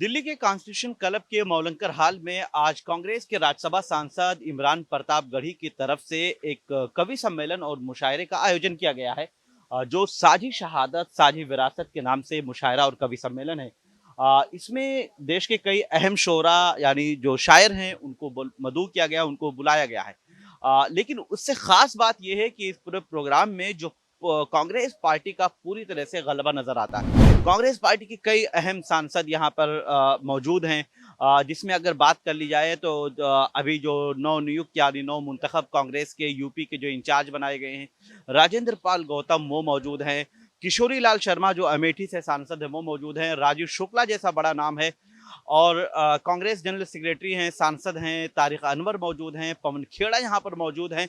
दिल्ली के constitution club के मौलंकर हाल में आज कांग्रेस के राज्यसभा सांसद इमरान प्रतापगढ़ी की तरफ से एक कवि सम्मेलन और मुशायरे का आयोजन किया गया है। जो साझी शहादत साझी विरासत के नाम से मुशायरा और कवि सम्मेलन है। इसमें देश के कई अहम शोरा यानी जो शायर हैं उनको मदऊ किया गया, उनको बुलाया गया है। लेकिन उससे खास बात यह है कि इस पूरे प्रोग्राम में जो कांग्रेस पार्टी का पूरी तरह से गलबा नजर आता है। कांग्रेस पार्टी के कई अहम सांसद यहाँ पर मौजूद हैं, जिसमें अगर बात कर ली जाए तो अभी जो नवनियुक्त यानी नव मुंतखब कांग्रेस के यूपी के जो इंचार्ज बनाए गए हैं, राजेंद्र पाल गौतम वो मौजूद हैं। किशोरी लाल शर्मा जो अमेठी से सांसद है वो मौजूद हैं। राजीव शुक्ला जैसा बड़ा नाम है। और कांग्रेस जनरल सेक्रेटरी हैं, सांसद हैं, तारिक अनवर मौजूद हैं, पवन खेड़ा यहाँ पर मौजूद हैं।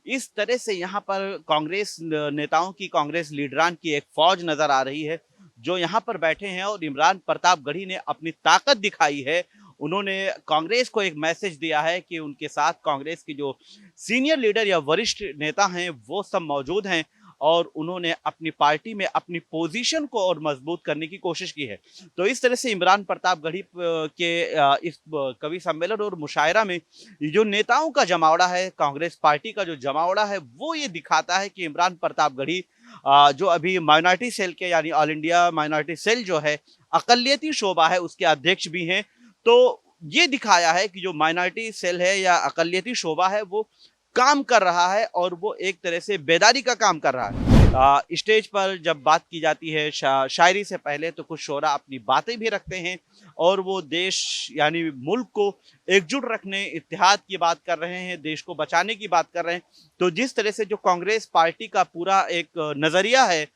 इस तरह से यहाँ पर कांग्रेस नेताओं की, कांग्रेस लीडरान की एक फौज नजर आ रही है जो यहाँ पर बैठे हैं। और इमरान प्रतापगढ़ी ने अपनी ताकत दिखाई है। उन्होंने कांग्रेस को एक मैसेज दिया है कि उनके साथ कांग्रेस के जो सीनियर लीडर या वरिष्ठ नेता हैं वो सब मौजूद हैं। और उन्होंने अपनी पार्टी में अपनी पोजीशन को और मजबूत करने की कोशिश की है। तो इस तरह से इमरान प्रतापगढ़ी के इस कवि सम्मेलन और मुशायरा में जो नेताओं का जमावड़ा है, कांग्रेस पार्टी का जो जमावड़ा है, वो ये दिखाता है कि इमरान प्रतापगढ़ी जो अभी माइनॉरिटी सेल के यानी ऑल इंडिया माइनॉरिटी सेल जो है, अकलियती शोबा है, उसके अध्यक्ष भी हैं। तो ये दिखाया है कि जो माइनॉरिटी सेल है या अकलियती शोबा है वो काम कर रहा है और वो एक तरह से बेदारी का काम कर रहा है। स्टेज पर जब बात की जाती है शायरी से पहले तो कुछ शोरा अपनी बातें भी रखते हैं और वो देश यानी मुल्क को एकजुट रखने, इत्तेहाद की बात कर रहे हैं, देश को बचाने की बात कर रहे हैं। तो जिस तरह से जो कांग्रेस पार्टी का पूरा एक नजरिया है,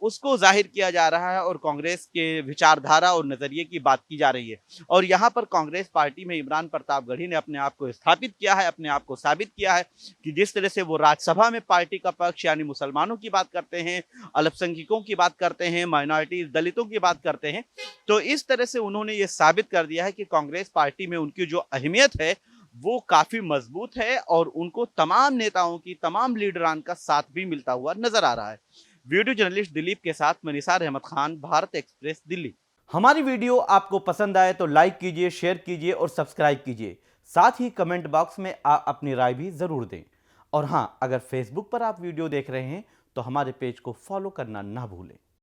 उसको जाहिर किया जा रहा है और कांग्रेस के विचारधारा और नजरिए की बात की जा रही है। और यहाँ पर कांग्रेस पार्टी में इमरान प्रतापगढ़ी ने अपने आप को स्थापित किया है, अपने आप को साबित किया है कि जिस तरह से वो राज्यसभा में पार्टी का पक्ष यानी मुसलमानों की बात करते हैं, अल्पसंख्यकों की बात करते हैं, माइनॉरिटी दलितों की बात करते हैं। तो इस तरह से उन्होंने ये साबित कर दिया है कि कांग्रेस पार्टी में उनकी जो अहमियत है वो काफी मजबूत है और उनको तमाम नेताओं की, तमाम लीडरान का साथ भी मिलता हुआ नजर आ रहा है। वीडियो जर्नलिस्ट दिलीप के साथ मैं निसार अहमद खान, भारत एक्सप्रेस, दिल्ली। हमारी वीडियो आपको पसंद आए तो लाइक कीजिए, शेयर कीजिए और सब्सक्राइब कीजिए। साथ ही कमेंट बॉक्स में आप अपनी राय भी जरूर दें। और हां, अगर फेसबुक पर आप वीडियो देख रहे हैं तो हमारे पेज को फॉलो करना ना भूलें।